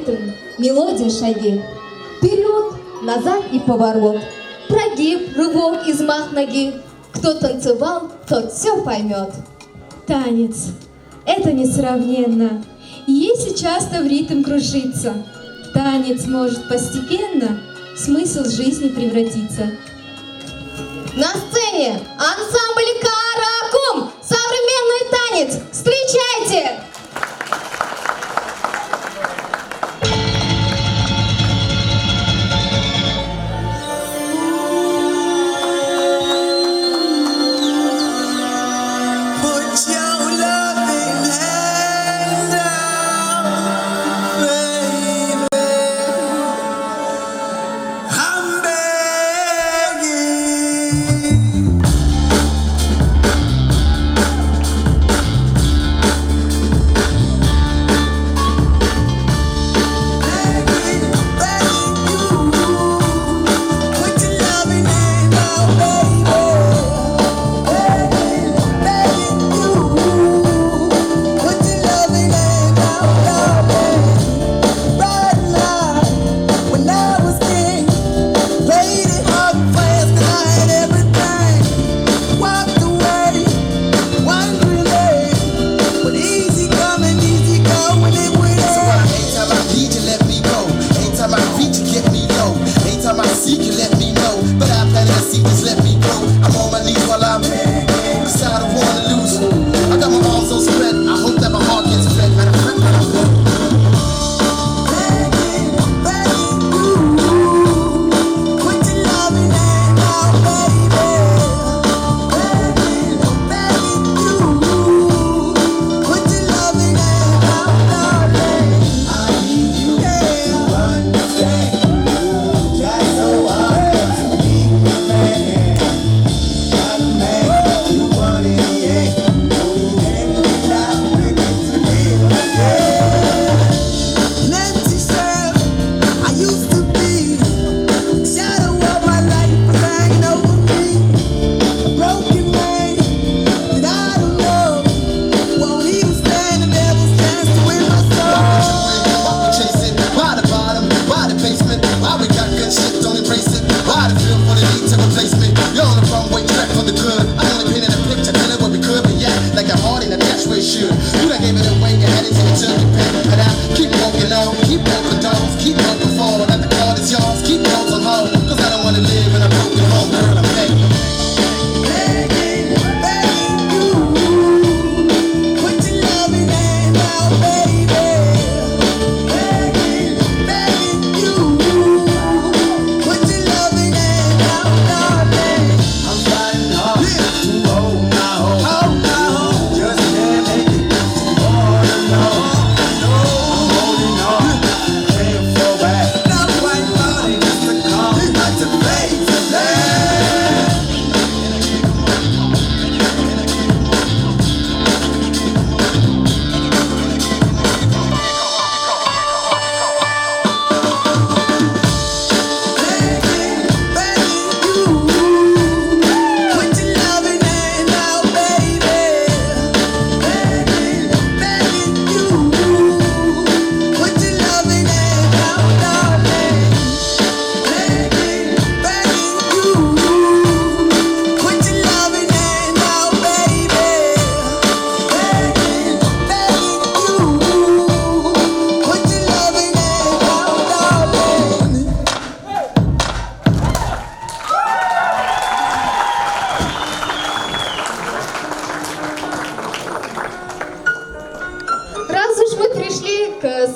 ритм, мелодия, шаги. Вперед, назад и поворот. Прогиб, рывок, измах ноги. Кто танцевал, тот все поймет. Танец – это несравненно. И если часто в ритм кружиться, танец может постепенно в смысл жизни превратиться. На сцене ансамбль «Каракум». Современный танец. Встречайте!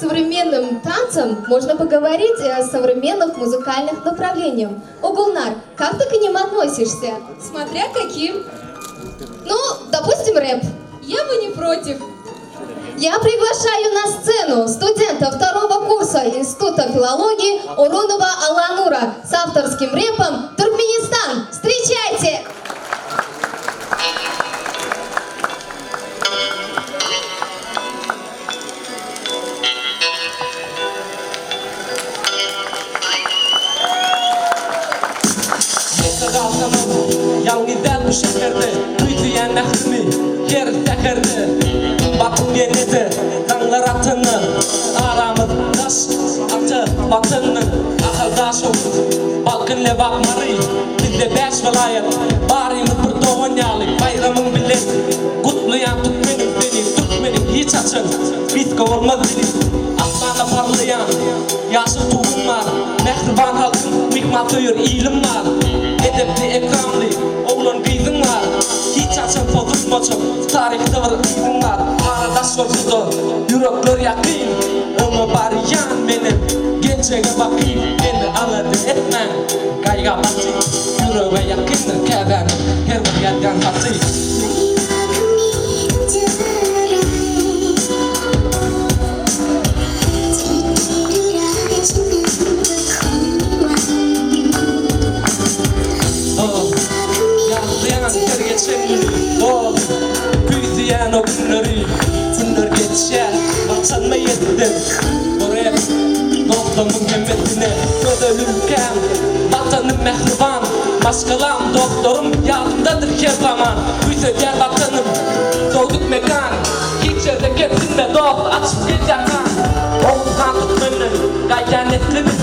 Современным танцам можно поговорить о современных музыкальных направлениях. О, Гулнар, как ты к ним относишься? Смотря каким. Ну, допустим, рэп. Я бы не против. Я приглашаю на сцену студента второго курса Института филологии Орунова Аланура с авторским рэпом «Туркменистан». Встречайте! Yang idel bu şekerdi, duydu yen nehmi, yer tekerdi. Bakın yenidi, Yıllar atını aramızdaş atı batını Akıldaş olur Balkınle bakmarı Bizde 5 vilayet Barimiz bir doğanyalık Bayramın bilet Kutlayan tut beni hiç açın Biz kovulmaz beni Aslana parlayan Yaşlı tuğum var Mehriban halkın Mikmatıyır ilim var Edepli ekramlı Oğlan kıydın var Hiç açın bozulmaçın Tarihte var izin var Aradaş yolcudur Yürekler yakın Onu bariyan benim Gençege bakayım Beni aladı etmen Kayga batı Yüreğe yakındır Kebenim Her bir yerden hatı Yazlayan geçen günü Büyüdüyen o günleri Günler geçer Vatanma yettim Oraya Dostluğumun himmetine Ödülürken Vatanım mehriban Başkalam doktorum Yardımdadır kervaman Büyüse gel vatanım Doğduk mekan Hiç yerde getirme dost Açıp git yakan Oğuzhan tut beni Gayyan etlimiz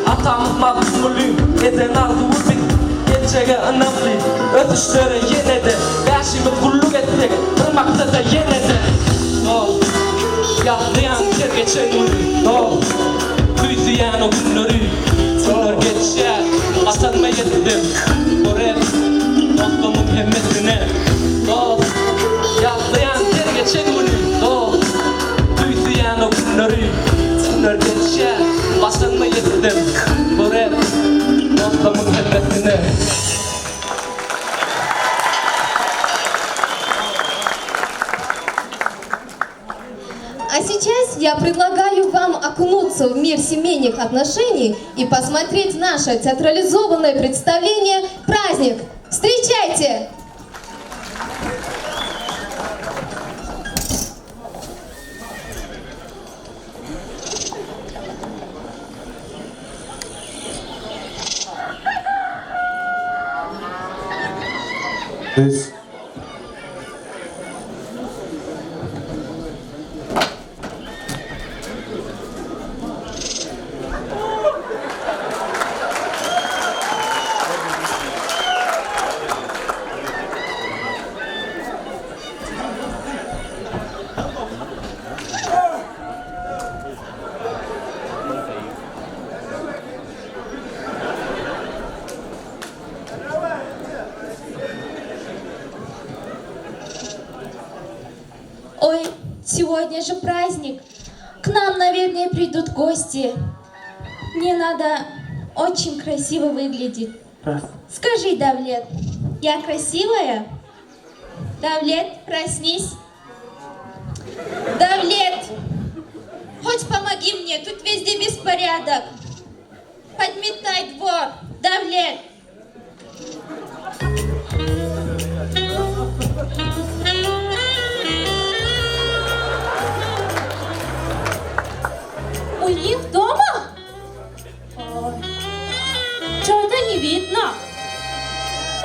Atamız mazlumuluyum Ezen arzuğu biz Gençege önemli Ötüşlere yine de Beşimiz kulluk ettik Tırmakta da yine de Yazlayan ter geçen günü Büyüdüyen o günleri Günler geçer Atanma yettim Oraya Dostluğumun himmetine Yazlayan ter geçen günü Büyüdüyen o günleri Günler geçer Atanma yettim Oraya Dostluğumun himmetine А сейчас я предлагаю вам окунуться в мир семейных отношений и посмотреть наше театрализованное представление «Праздник». Встречайте! This Ой, сегодня же праздник. К нам, наверное, придут гости. Мне надо очень красиво выглядеть. Скажи, Давлет, я красивая? Давлет, проснись. Давлет, хоть помоги мне, тут везде беспорядок. Подметай двор. Давлет. У них дома? Что-то не видно.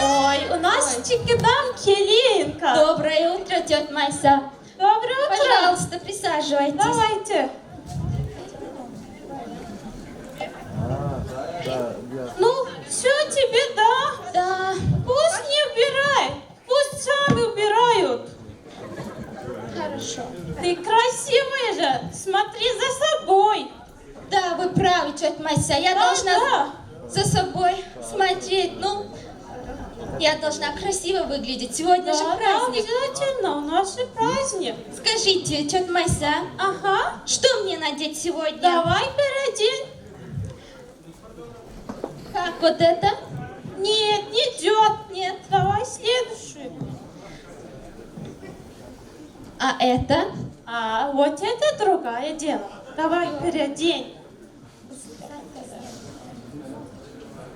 Ой, у нас чикидам Келинка. Доброе утро, тетя Майса. Доброе утро. Пожалуйста, присаживайтесь. Давайте. Ну, все тебе, да? Да. Пусть не убирай. Пусть сами убирают. Хорошо. Ты красивая же. Смотри за собой. Да, вы правы, тетя Мася. Я должна за собой смотреть. Ну, я должна красиво выглядеть. Сегодня же праздник. Обязательно, у нас же праздник. Скажите, тетя Мася, ага, что мне надеть сегодня? Давай переодень. Как вот это? Нет, не идет. Нет, давай следующую. А это? А вот это другое дело. Давай переодень.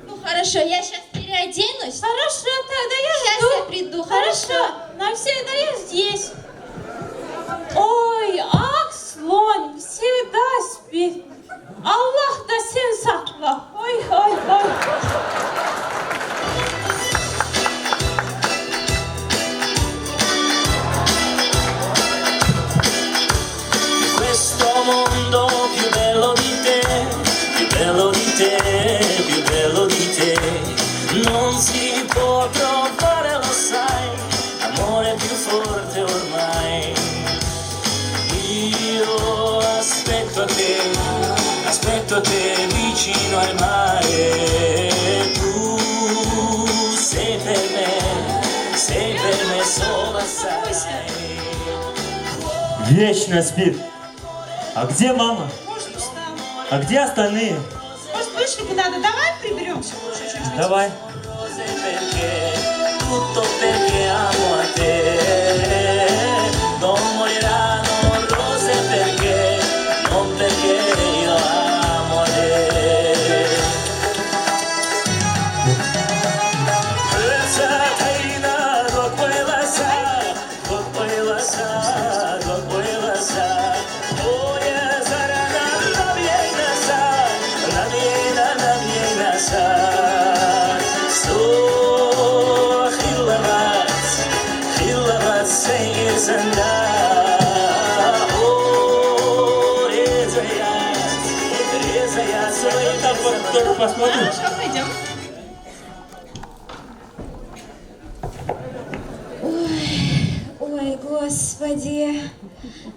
Ну хорошо, я сейчас переоденусь. Хорошо, тогда я сейчас жду. Я приду. Хорошо, навсегда я здесь. Ой, ах, слон, всегда спит. Аллах да сен сакла. Ой, ой, ой. aspetto te vicino al mare. Tu sei per me solo assai. Вечно спит. А где мама? Может, устал. А где остальные? Может, вышли куда-то? Давай приберемся чуть-чуть. Давай. Rose perché, tutto perché amo a te. Non moriranno rose perché, non perché io amo te. Saina, quella sa, quella sa, quella sa. Oye, sarana, la viena sa, la viena sa. So, khilavat seyizanda. Oh, резая, Только посмотрим. Хорошо, пойдем. Ой, Господи,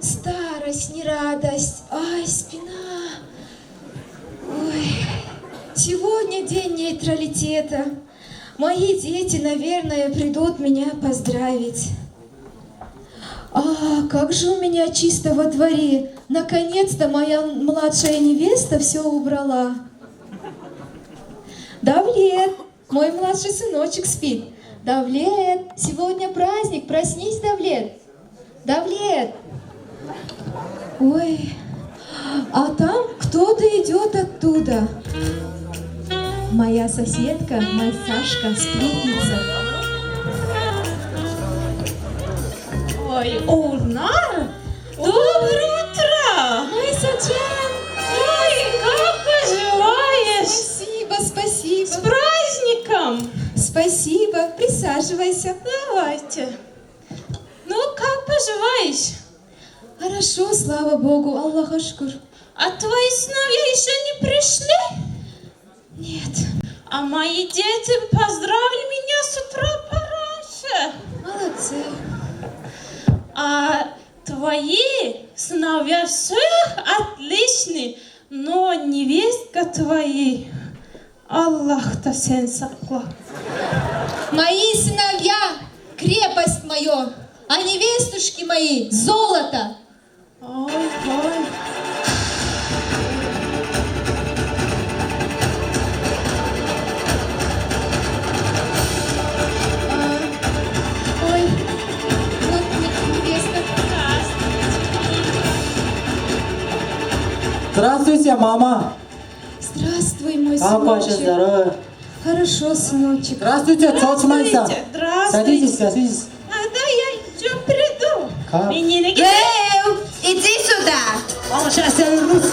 старость, не радость, ай, спина. Ой, сегодня день нейтралитета. Мои дети, наверное, придут меня поздравить. А, как же у меня чисто во дворе. Наконец-то моя младшая невеста все убрала. Давлет, мой младший сыночек спит. Давлет, сегодня праздник, проснись, Давлет. Давлет. Ой, а там кто-то идет оттуда. Моя соседка, моя Сашка, сплетница. Ой, Урнар, доброе утро! Ой, Саджан, Ой, как поживаешь? спасибо, спасибо. С праздником! Спасибо, присаживайся. Давайте. Ну, как поживаешь? Хорошо, слава Богу, Аллах ашкур. А твои сыновья еще не пришли? Нет, А мои дети поздравили меня с утра пораньше. молодцы. А твои сыновья все отличные, но невестка твои, Аллах-то сен сакла. Мои сыновья — крепость мое, а невестушки мои — золото. Ой, ой. Ой, вот невеста. Здравствуйте, мама. Здравствуй, мой Как ваше сыночек. здоровье? Хорошо, сыночек. Здравствуйте, Цоцмайса. Здравствуйте. Садитесь, садитесь. А да, я еще приду. Как? Именинники. Иди сюда. Мама, сейчас я вернусь.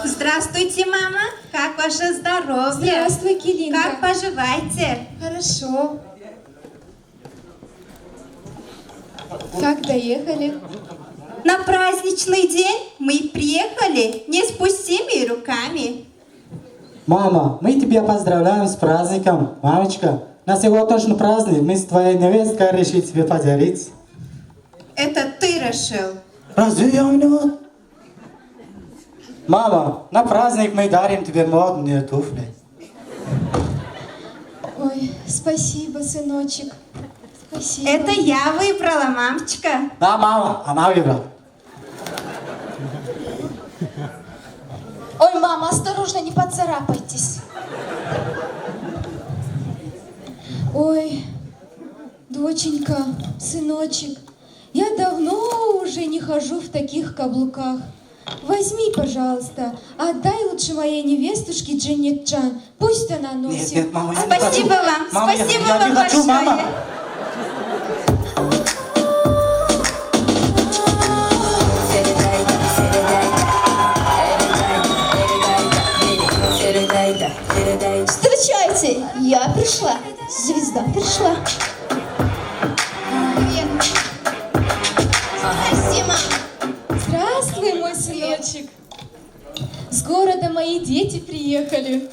Здравствуйте, мама. Как ваше здоровье? Здравствуй, Килинка. Как поживаете? Хорошо. Как доехали? На праздничный день мы приехали не с пустыми руками. Мама, мы тебя поздравляем с праздником. Мамочка, на сегодняшний праздник мы с твоей невесткой решили тебе подарить. Это ты решил. Разве я виноват? Мама, на праздник мы дарим тебе модные туфли. Ой, спасибо, сыночек. Спасибо. Это я выбрала, мамочка. Да, мама, она выбрала. Ой, мама, осторожно, не поцарапайтесь. Ой, доченька, сыночек, я давно уже не хожу в таких каблуках. Возьми, пожалуйста, отдай лучше моей невестушке Дженнетчан. Пусть она носит. Нет, мама, я не Спасибо хочу. вам, Мама, спасибо я вам не хочу, большое. мама. Serenayda, Встречайте, я пришла. Звезда пришла. Привет. Здрасте, мама. Здравствуй, мой сыночек. С города мои дети приехали.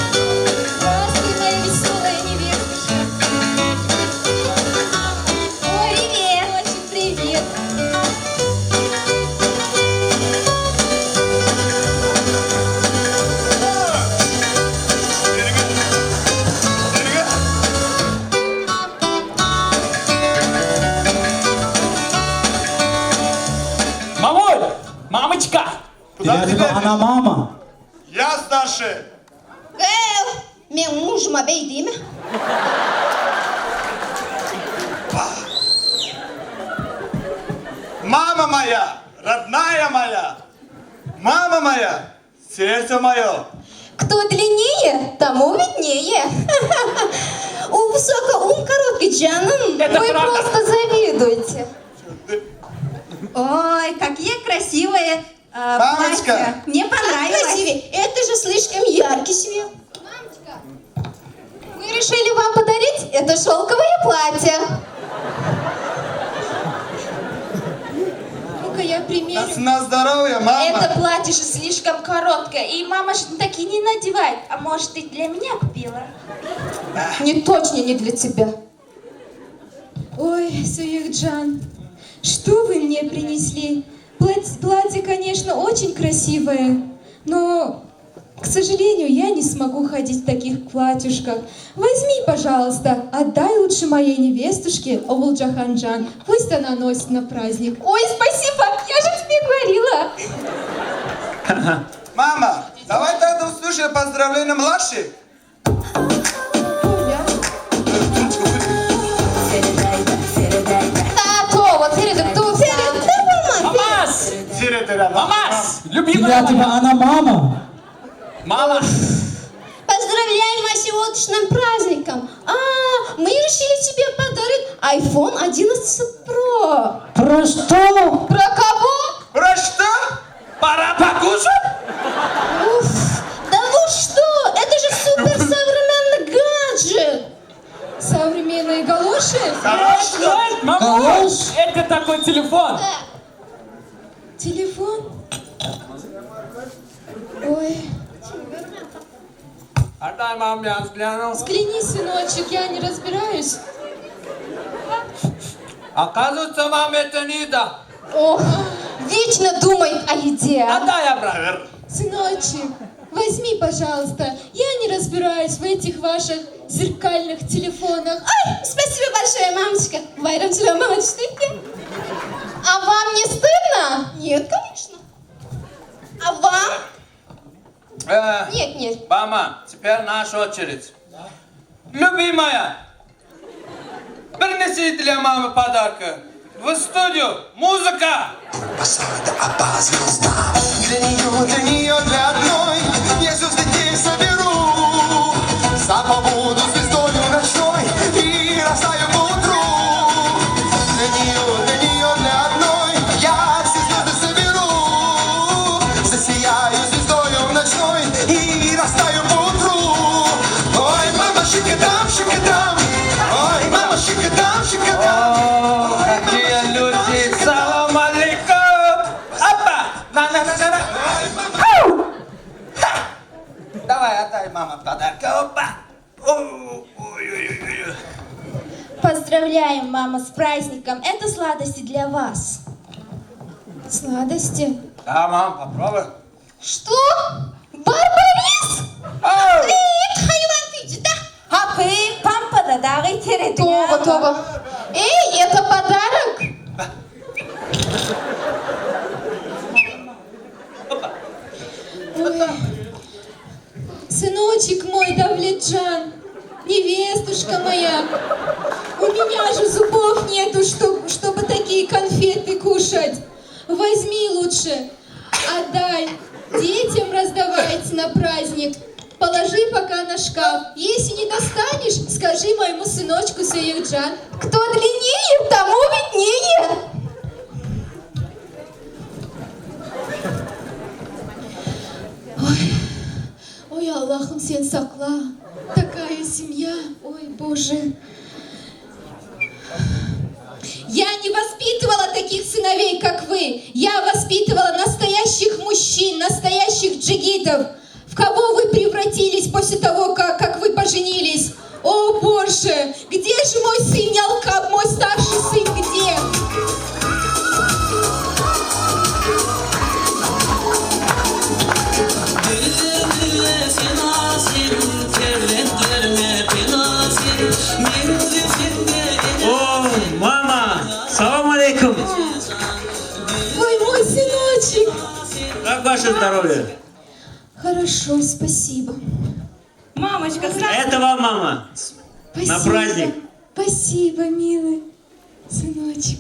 Здравствуй, моя веселая невесточка. Привет. Очень привет. Мамуль! Мамочка! Тебя типа она мама. Я старший. Мен мужем обейди ме. Мама моя, родная моя. Мама моя, сердце мое. Кто длиннее, тому виднее. У высокого ум короткий, Джаном. Это Вы правда. просто завидуете. Ой, какие красивые Мамочка. платья. Мне понравилось. Красивее. Это же слишком яркий свет. Мамочка, мы решили вам подарить это шелковое платье. Ну-ка я примерю. На здоровье, мама. Это платье же слишком короткое, и мама же такие не надевает. А может, ты для меня купила? Не точно не для тебя. Ой, Суихджан, что вы мне принесли? Платье, конечно, очень красивое, но, к сожалению, я не смогу ходить в таких платьюшках. Возьми, пожалуйста, отдай лучше моей невестушке, Овулджаханджан. Пусть она носит на праздник. Ой, спасибо, я же тебе говорила. Мама, давай тогда услышим поздравления младших. Мамас! Мамас! Любимая Тебя типа моя! она мама. Мама! Поздравляем вас с сегодняшним праздником. Мы решили тебе подарить iPhone 11 Pro. Про что? Про кого? Про что? Пора покушать? Уф, да вы что? Это же суперсовременный гаджет. Современные галоши? Нет, мамуль! Калаш? Это такой телефон! Телефон? Ой, Отдай мам, я взгляну. взгляни, сыночек, я не разбираюсь. Оказывается, мам, это не еда. Ох, вечно думает о еде. Отдай обратно. Сыночек, возьми, пожалуйста. Я не разбираюсь в этих ваших зеркальных телефонах. Ой, спасибо большое, мамочка. Байрам салям, мамочка. А вам не стыдно? Нет, конечно. А вам? Нет, нет. Мама, теперь наша очередь. Любимая, принеси для мамы подарка. В студию музыка. Для нее, для одной я звезды день соберу. Сам побуду звездою ночной и растаю поутру. Для нее, для одной я все звезды соберу. Засияю звездою ночной и растаю поутру. Ой, мама, шикадам. Ой, мама, шикадам. Какие люди, салам алейкум. Опа, на. Ау! Ха! Давай, отдай мама подарок. Опа. Ой. Поздравляем, мама, с праздником. Это сладости для вас. Сладости? Да, мам, попробуй. Что? Барбарис? Ау! Хайван видит, да? Хапы, пампада, давай Това, това. Эй, это подарок? Ой. Сыночек мой, Давлетджан, невестушка моя, у меня же зубов нету, чтобы такие конфеты кушать. Возьми лучше, отдай. Детям раздавайте на праздник. Положи пока на шкаф. Если не достанешь, скажи моему сыночку Сеихджан. Кто длиннее, тому виднее. Ой, Аллахом сен сакла. Такая семья. Ой, Боже. Я не воспитывала таких сыновей, как вы. Я воспитывала настоящих мужчин, настоящих джигитов. В кого вы превратились после того, как вы поженились? О, Боже, где же мой сын Ялкаб, мой старший сын, где? О, мама! Салам алейкум! Ой, мой сыночек. Как ваше здоровье? Хорошо, спасибо. Мамочка, здравствуй. Это вам, мама. Спасибо. На праздник. Спасибо, милый сыночек.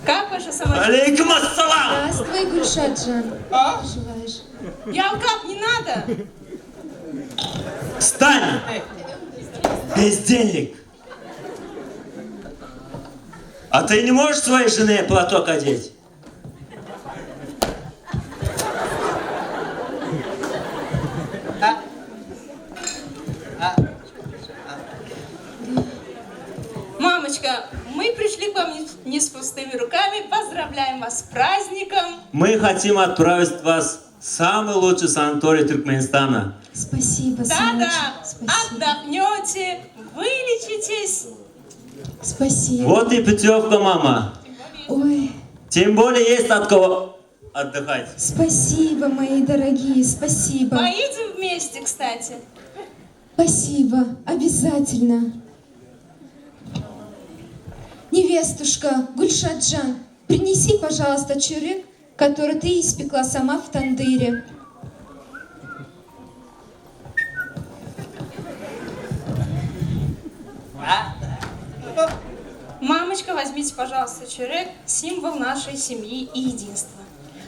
Как ваше самочувствие? Алейкум ассалам! Здравствуй, Гульшаджан. Как поживаешь? Ялкап, не надо. Встань! Бездельник! А ты не можешь своей жене платок одеть? Мамочка, мы пришли к вам не с пустыми руками. Поздравляем вас с праздником. Мы хотим отправить вас в самый лучший санаторий Туркменистана. Спасибо, Да-да, сыночек. Спасибо. отдохнете, вылечитесь. Спасибо. Вот и путевка, мама. Ой, Тем более есть от кого отдыхать. спасибо, мои дорогие, спасибо. Поедем вместе, кстати. Спасибо, обязательно. Невестушка, Гульшаджан, принеси, пожалуйста, чурек, который ты испекла сама в тандыре. Мамочка, возьмите, пожалуйста, чурек, символ нашей семьи и единства.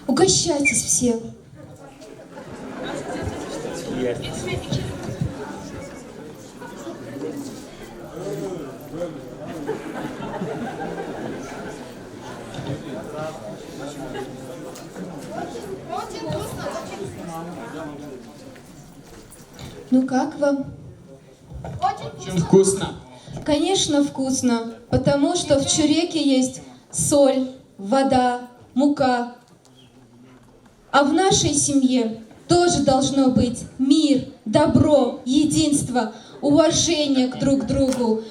Угощайтесь все. Ну как вам? Очень вкусно. Конечно, вкусно, потому что в чуреке есть соль, вода, мука. А в нашей семье тоже должно быть мир, добро, единство, уважение к друг другу.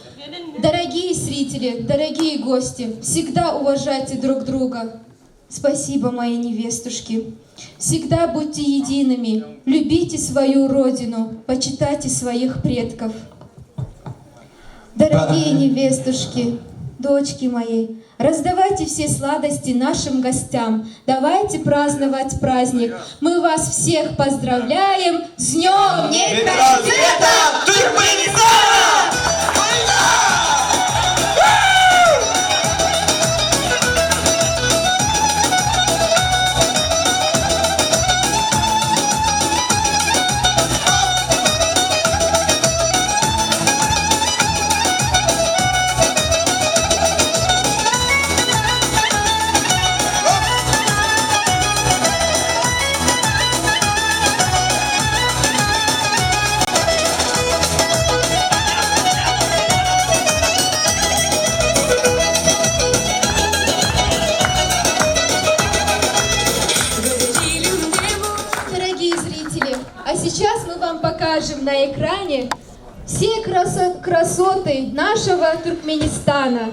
Дорогие зрители, дорогие гости, всегда уважайте друг друга. Спасибо, мои невестушки. Всегда будьте едиными, любите свою родину, почитайте своих предков. Дорогие невестушки, дочки мои, раздавайте все сладости нашим гостям. Давайте праздновать праздник. Мы вас всех поздравляем с Днем нейтралитета Туркменистана! Дорогие зрители, а сейчас мы вам покажем на экране все красоты нашего Туркменистана.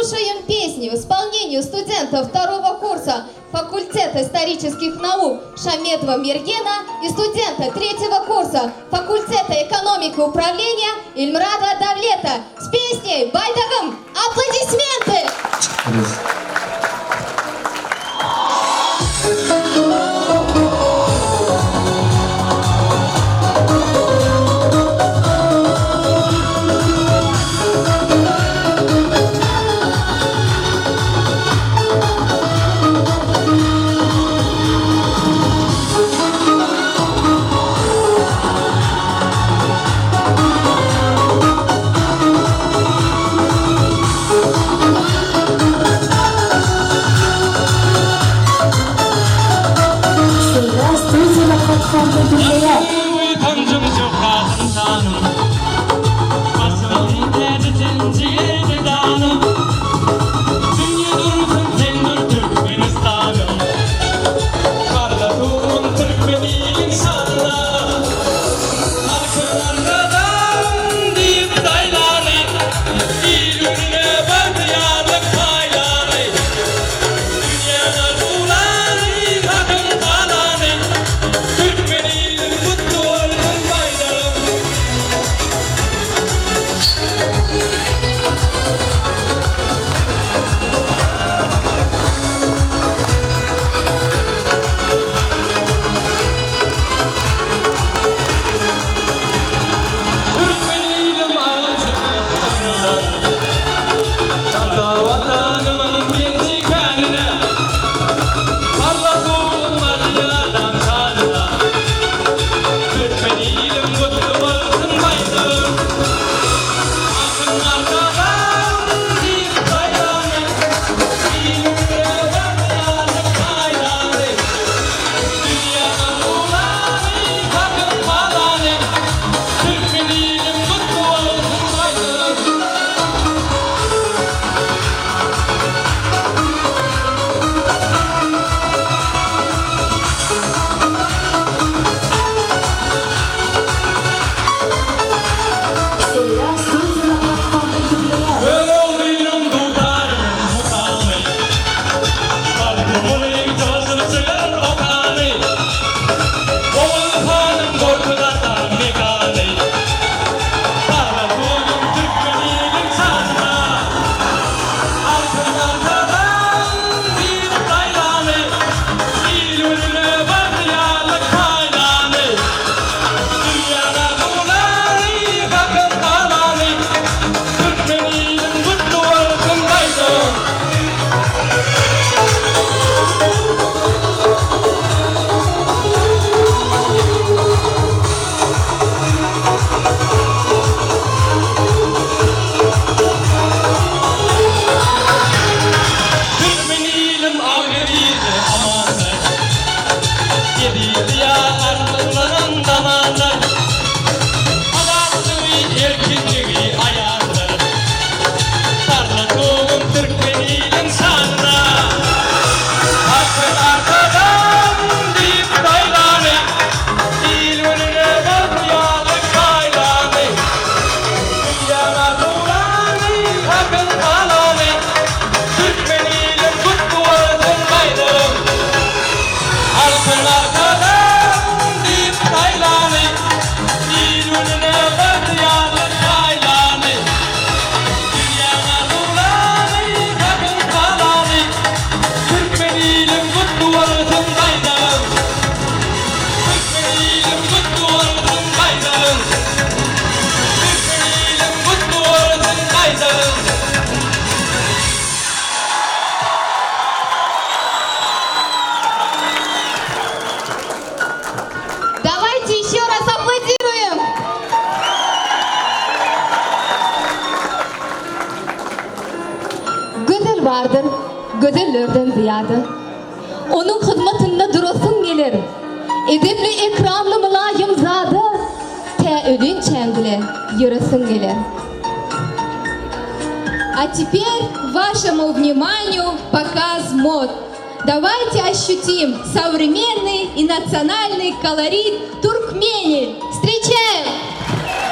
послушаем песни в исполнении студента второго курса факультета исторических наук Шаметова Мергена и студента третьего курса факультета экономики и управления Ильмрада Давлета с песней «Байдагым». Аплодисменты! vardır, gözellerden ziyade. Onun hizmetinde durasın gelir. Edepli, ikramlı, mülayim zade, teülün çengile yürüsün gelir. А теперь вашему вниманию показ мод. Давайте ощутим современный и национальный колорит Туркмении. Встречаем! Встречаем!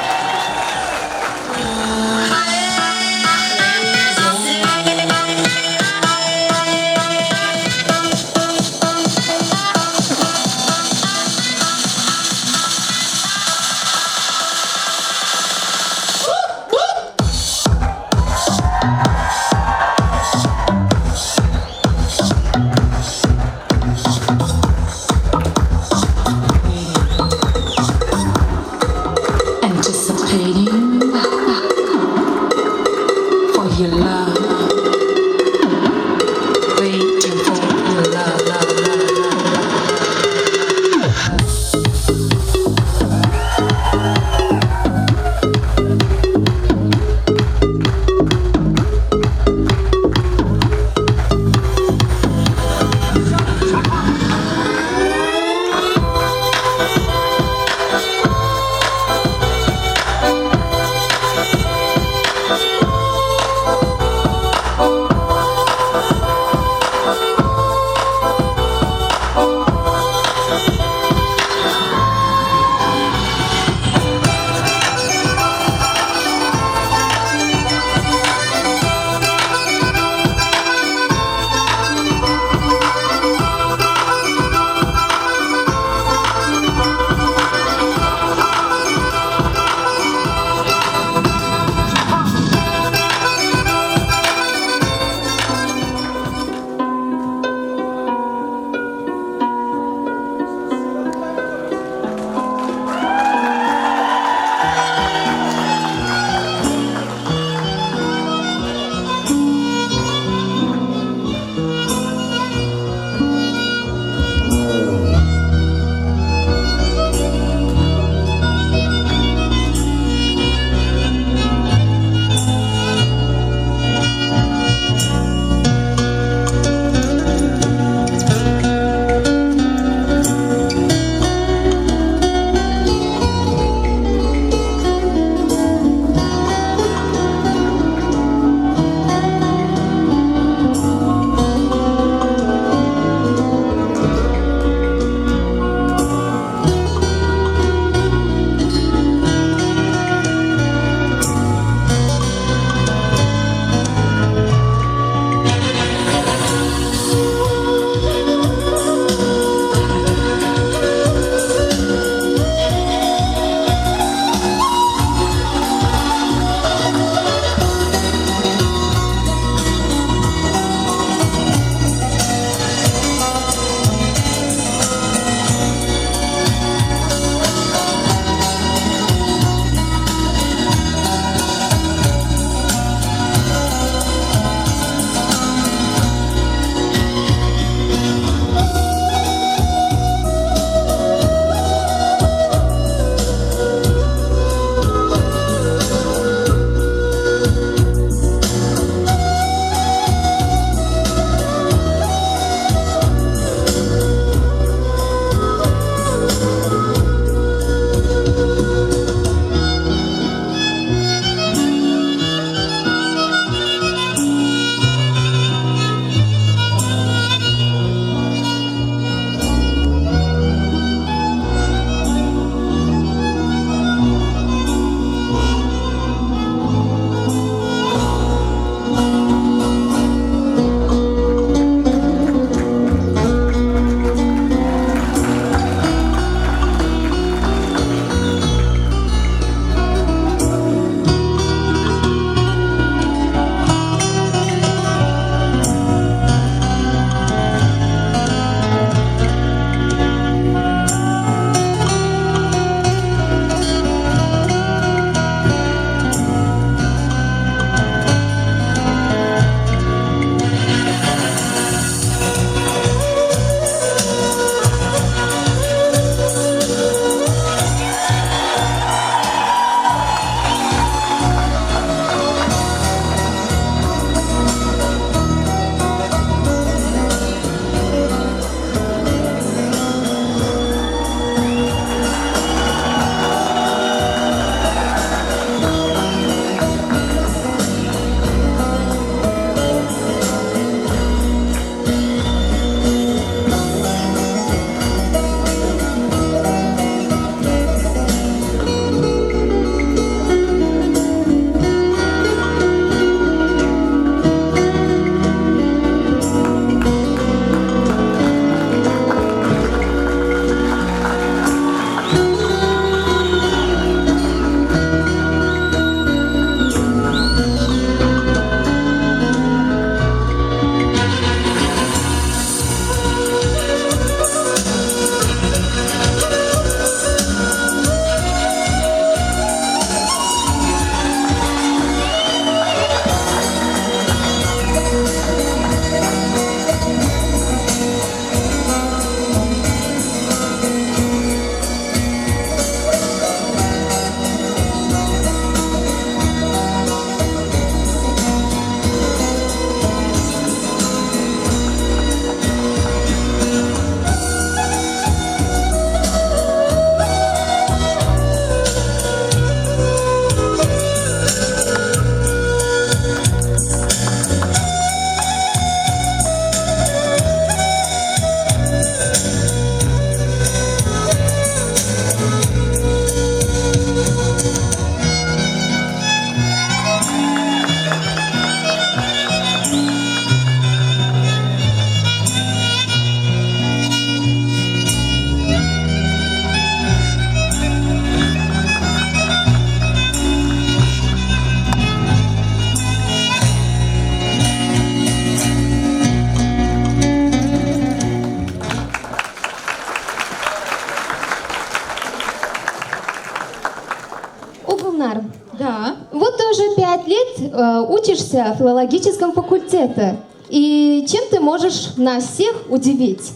учишься в филологическом факультете. И чем ты можешь нас всех удивить?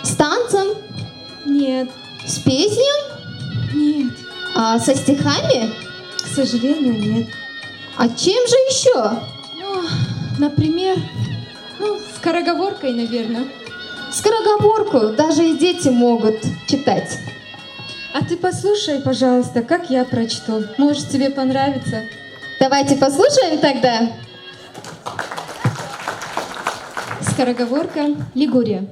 С танцем? Нет, С песней? нет, А со стихами? к сожалению, нет. А чем же еще? Ну, например, скороговоркой, наверное. Скороговорку даже и дети могут читать. А ты послушай, пожалуйста, как я прочту. Может, тебе понравится. Давайте послушаем тогда. Скороговорка «Лигурия».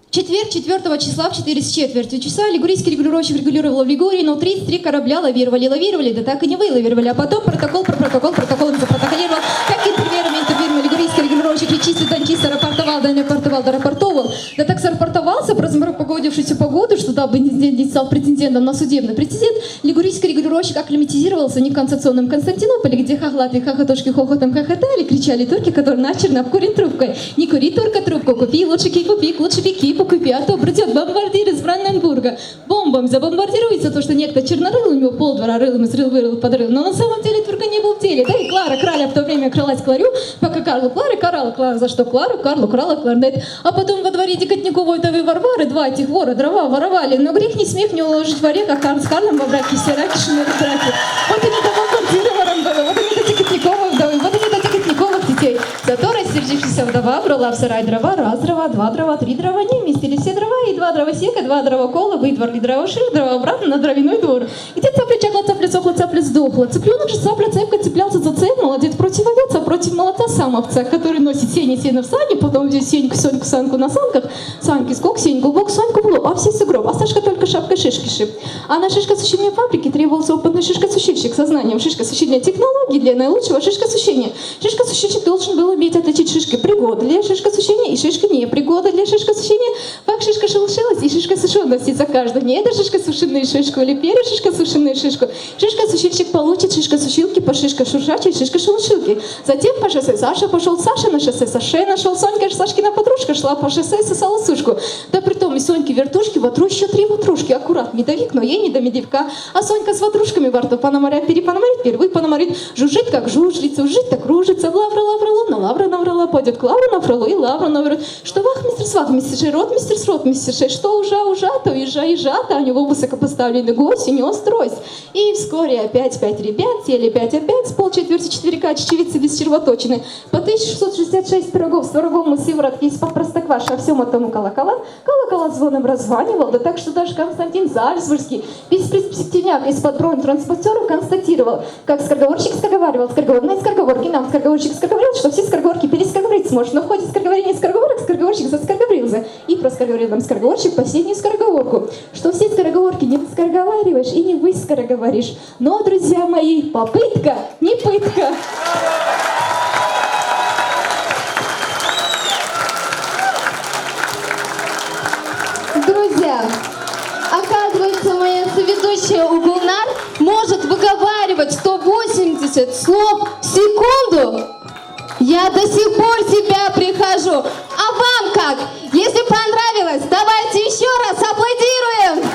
Четверг 4 числа в 4 с четвертью часа лигурийский регулировщик регулировал в Лигурии, но 33 корабля лавировали, да так и не вылавировали. А потом протоколом запротоколировал, как интервьюерами лигурийский регулировщик чистый дантиста рапортовал, да не рапортовал, да так зарапортовался про погодившуюся погоду, что дабы не стал претендентом на судебный прецедент, лигурийский регулировщик акклиматизировался не в концептционном Константинополе, где хохлатые хохотушки хохотом хохотали, кричали турки, которые начерно обкурен трубкой. Не кури, турка, трубку, купи, лучше кипу, купи, а то придет бомбардир из Бранденбурга. Бомбам забомбардируется то, что некто чернорыл у него полдвора рылом вырыл, подрыл. Но на самом деле турка не был в деле. Да и Клара краля в то время кралась Кларю, пока Карлу Клары карала Клара, за что Клару, Карлу крала кларнет. А потом во дворе Дикотниковой Тавы Варвары два этих вора дрова воровали. Но грех не смех не уложить в орех, а Карл с Карлом во браке все раки шумели драки. Вот они до бомбардированным было, вот они до Дикотниковых вдовы, вот они до Дикотниковых детей. Зато рассердившаяся вдова брала в сарай дрова, раз дрова, два дрова, три дрова, не вместили все дрова, и два дровосека, два дровокола, выдворли дровошир, дрова обратно на дровяной двор. Где цапля чахла, цапля сохла, цапля сдохла. Цыпленок же цапля цепка цеплялся за цепь, молодец против овец, а против молота сам овца, который носит сено в сане, потом здесь Соньку, санку на санках, санки скок, Сеньку в бок, Соньку в лоб, а все сугроб, а Сашка только шапкой шишки шип. А на шишкосущильной фабрике требовался опытный шишкосущильщик со знанием шишкосущильной технологии для наилучшего шишкосущения. Шишкосущильщик должен был уметь отличить шишки пригоды для шишкосущения и шишки непригоды для шишкосущения. Как шишка шелушилась и шишка сушености за каждую. Не это шишка сушеную шишку или перья шишка сушеную шишку. Шишка-сушильщик получит шишка-сушилки по шишка шуршачей шишка-шелушилки. Затем по шоссе Саша пошел Саша на шоссе Саше нашел Сонька, Сашкина подружка шла по шоссе и сосала сушку. Да притом и Соньки вертушки, ватру еще 3 ватрушки. Аккурат, медовик, но ей не до медивка. А Сонька с ватрушками во рту пономарят, перепономарит, первый пономарит. Жужжит, как жужжится, жужжит, так кружится. Лавра, на лавра наврала, пойдет к лавру на фролу и лавру наврет. Что вахмистер, ротмистер, что ужа, то ежа, а у него высокопоставленный гость и нес трость. И вскоре опять 5 ребят, сели 5 опять, с полчетверти четверика, чечевицы без червоточины. По 1666 пирогов с творогом и сыворотки из-под простокваша, а всем этому колокола звоном раззванивал, да так, что даже Константин Зальцбургский, бесперспективняк из-под бронетранспортеров констатировал, как скороговорщик скороговаривал, скороговорные скороговорки, нам скороговорщик скороговорил, что все скороговорки перескороговорить сможет, но в ходе скороговорения скороговорок скороговорщик заскороговорился и проскороговорил нам скороговорщик последнюю скороговорку, что все скороговорки не скороговариваешь и не выскороговоришь. Но, друзья мои, попытка не пытка. Друзья, оказывается, моя соведущая Угулнар может выговаривать 180 слов в секунду. Я до сих пор в себя прихожу. А вам как? Если понравилось, давайте еще раз аплодируем.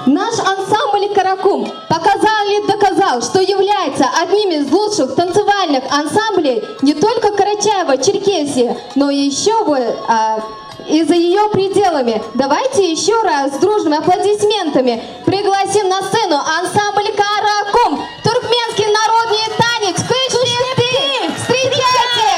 Наш ансамбль «Каракум» показал и доказал, что является одним из лучших танцевальных ансамблей не только Карачаево-Черкесии, но еще и за ее пределами. Давайте еще раз с дружными аплодисментами пригласим на сцену ансамбль «Каракум», туркменский народный танец «Кыш-Лепти». Встречайте!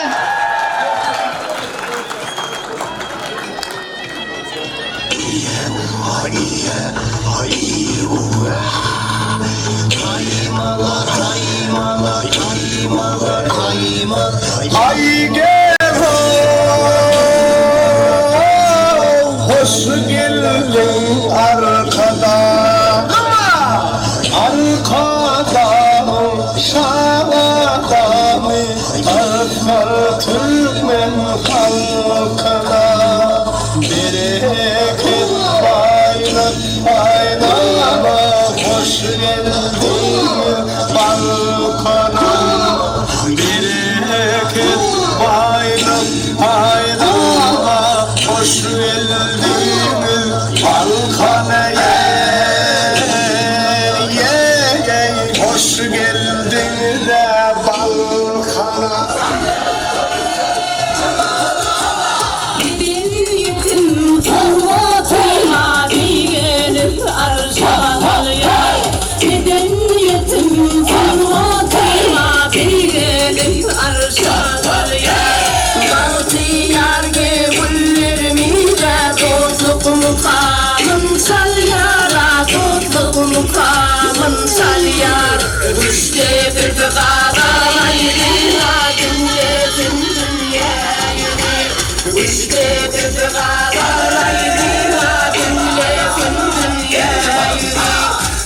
Ay gel hoş geldin arkada. Ay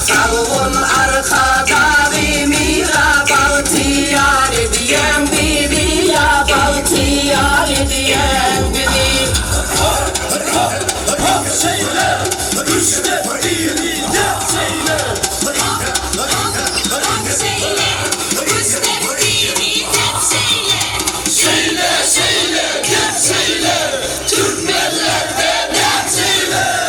Salvun arkada mira baltiyar ediyem bibi ya baltiyar ediyem bibi. Şeyler işte birinde şeyler. Şeyler şeyler gel şeyler. Türkmenlerde ne şeyler.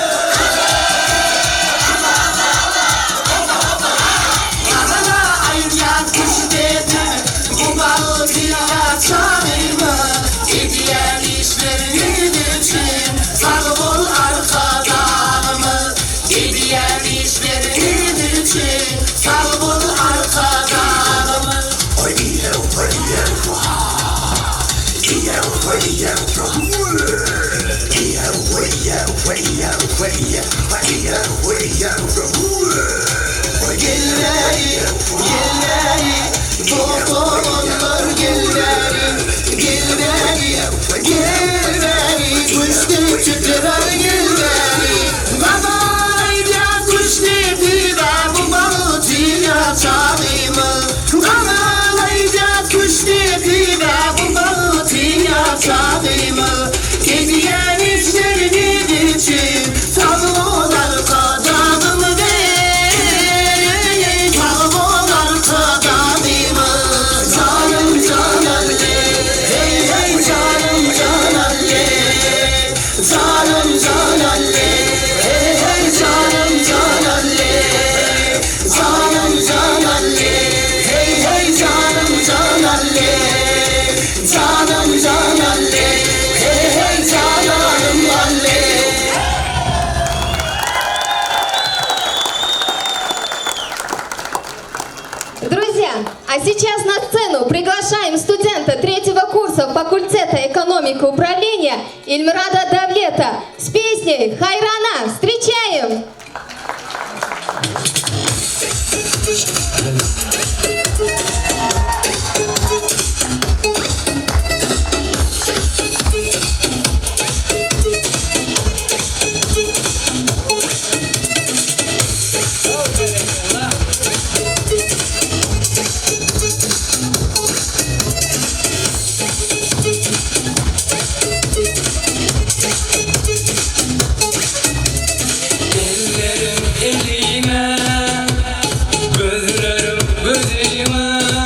Друзья, а сейчас на сцену приглашаем студента 3-го курса факультета экономики и управления Ильмирада Давлета с песней «Хайрана». Встречаем! Ellerim elime, gözlerim gözüme.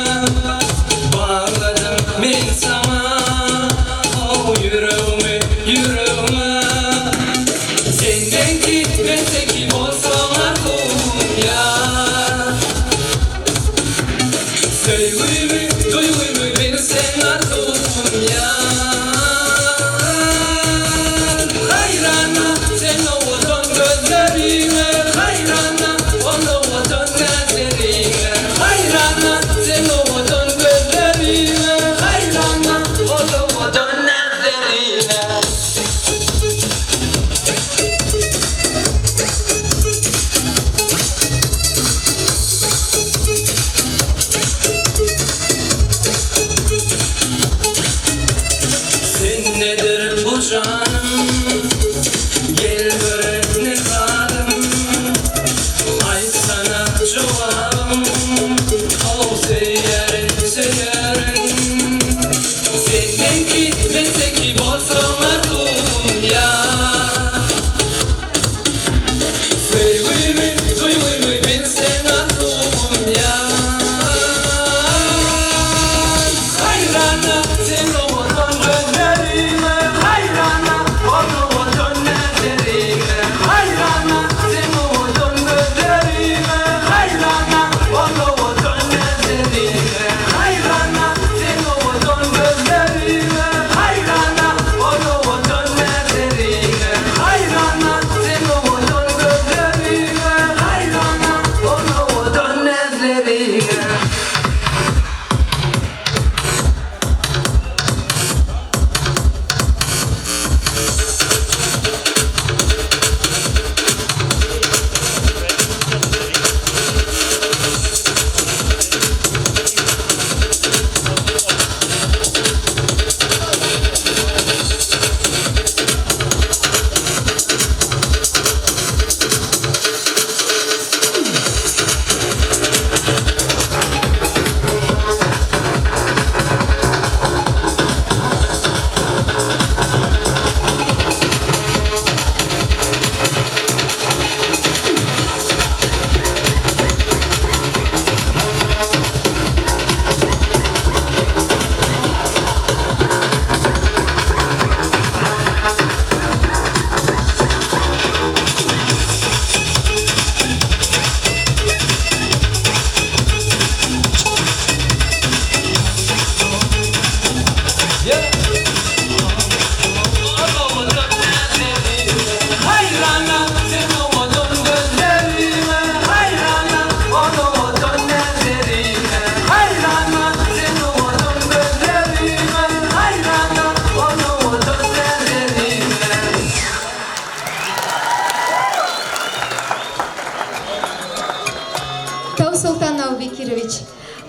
Таусултан Наубекирович,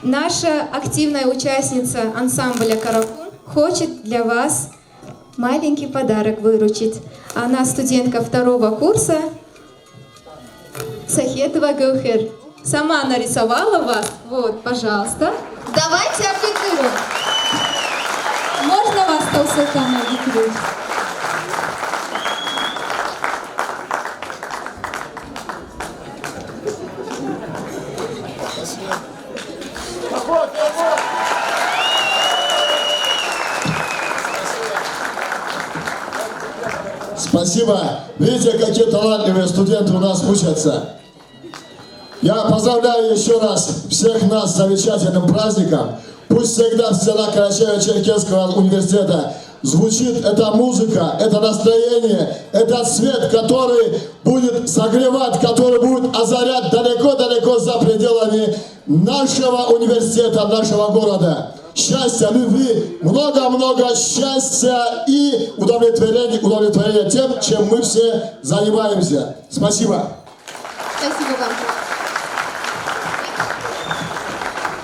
наша активная участница ансамбля «Каракун» хочет для вас маленький подарок выручить. Она студентка 2-го курса Сахетова Гаухер. Сама нарисовала вас. Вот, пожалуйста. Давайте аплодируем. Можно вас, Таусултан Наубекирович? Спасибо. Видите, какие талантливые студенты у нас учатся. Я поздравляю еще раз всех нас с замечательным праздником. Пусть всегда в стенах Карачаево-Черкесского университета звучит эта музыка, это настроение, этот свет, который будет согревать, который будет озарять далеко-далеко за пределами нашего университета, нашего города. Счастья, любви, много-много счастья и удовлетворения тем, чем мы все занимаемся. Спасибо. Спасибо вам.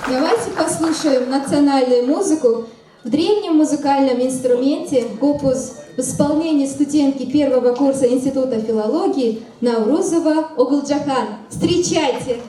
Давайте послушаем национальную музыку в древнем музыкальном инструменте гопус в исполнении студентки 1-го курса Института филологии Наурузова Огулджахан. Встречайте!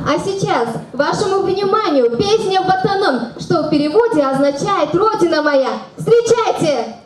А сейчас вашему вниманию песня «Ватаным», что в переводе означает «Родина моя». Встречайте!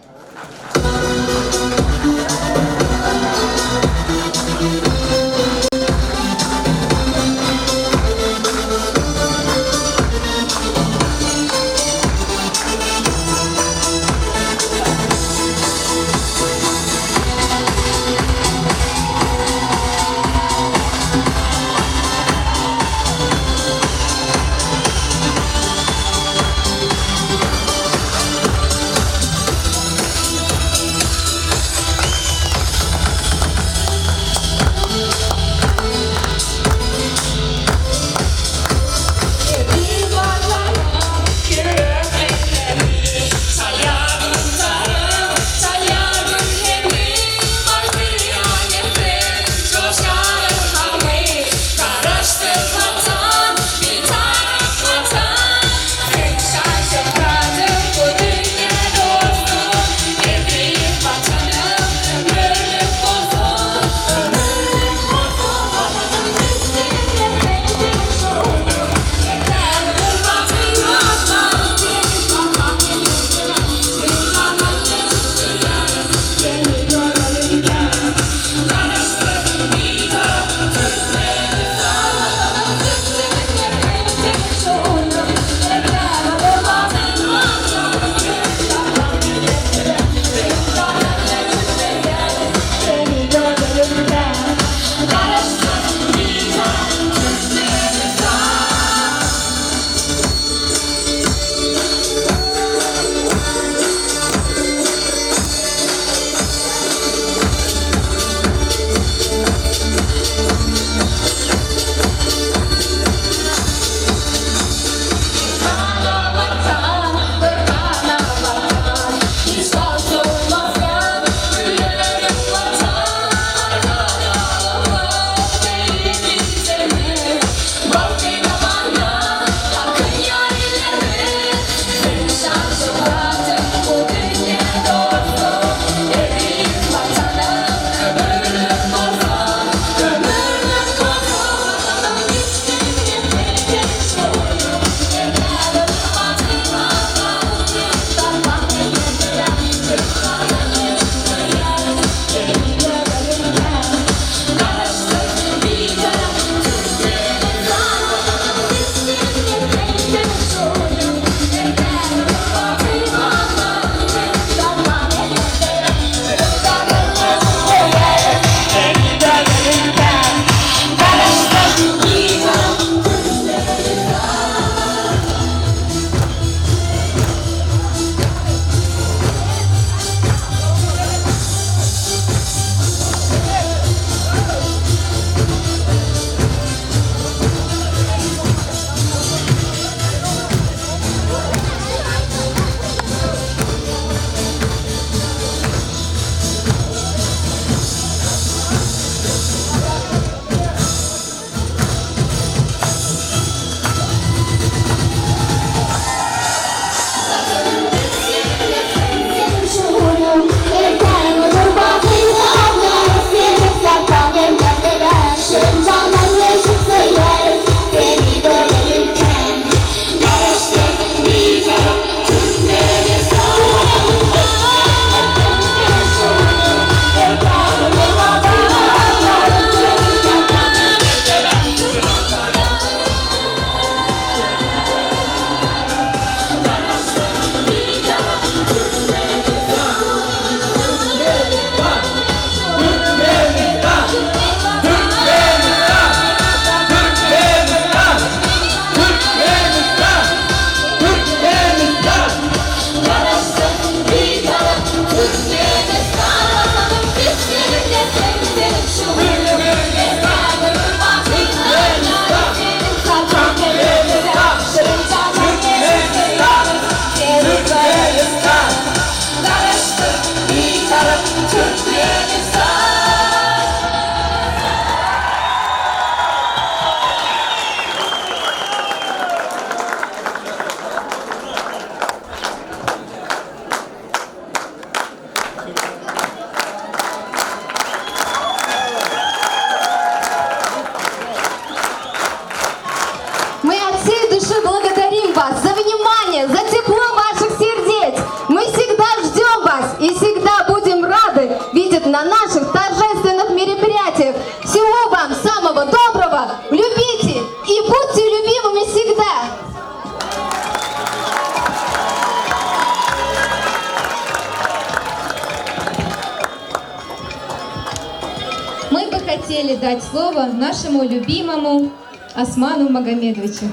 хотели дать слово нашему любимому Осману Магомедовичу.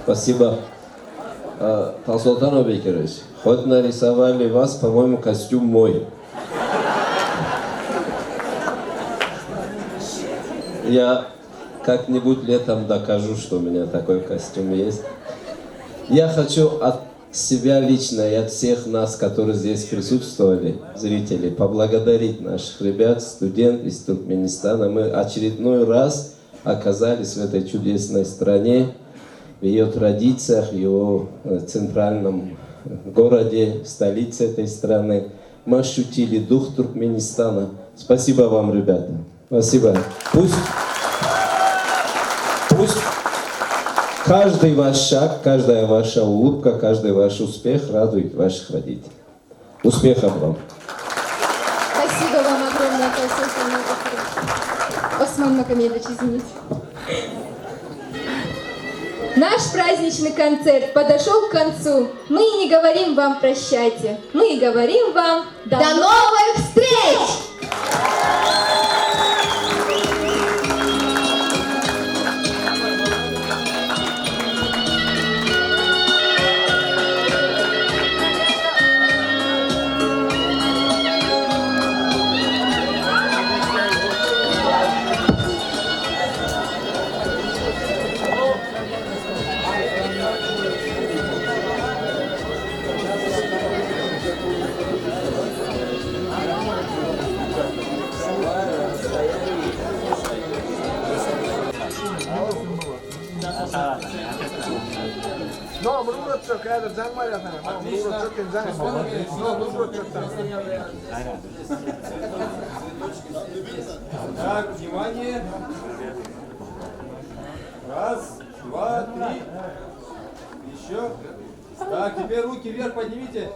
Спасибо. Толсултан Обекерович, хоть нарисовали вас, по-моему, костюм мой. Я как-нибудь летом докажу, что у меня такой костюм есть. Я хочу от себя лично и от всех нас, которые здесь присутствовали, зрителей, поблагодарить наших ребят, студентов из Туркменистана. Мы очередной раз оказались в этой чудесной стране, в ее традициях, в ее центральном городе, столице этой страны. Мы ощутили дух Туркменистана. Спасибо вам, ребята. Спасибо. Пусть каждый ваш шаг, каждая ваша улыбка, каждый ваш успех радует ваших родителей. Успехов вам! Спасибо вам огромное, Осман Магомедович, извините. Наш праздничный концерт подошел к концу. Мы не говорим вам прощайте, мы говорим вам До новых встреч! Так, внимание. Раз, два, три. Еще. Так, теперь руки вверх поднимите.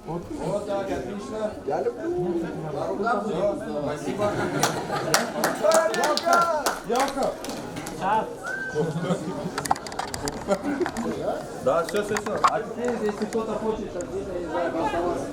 Вот так, отлично. Я люблю. Все, спасибо. Явка. Да, все. А теперь, если кто-то хочет, где-то, не знаю, оставаться.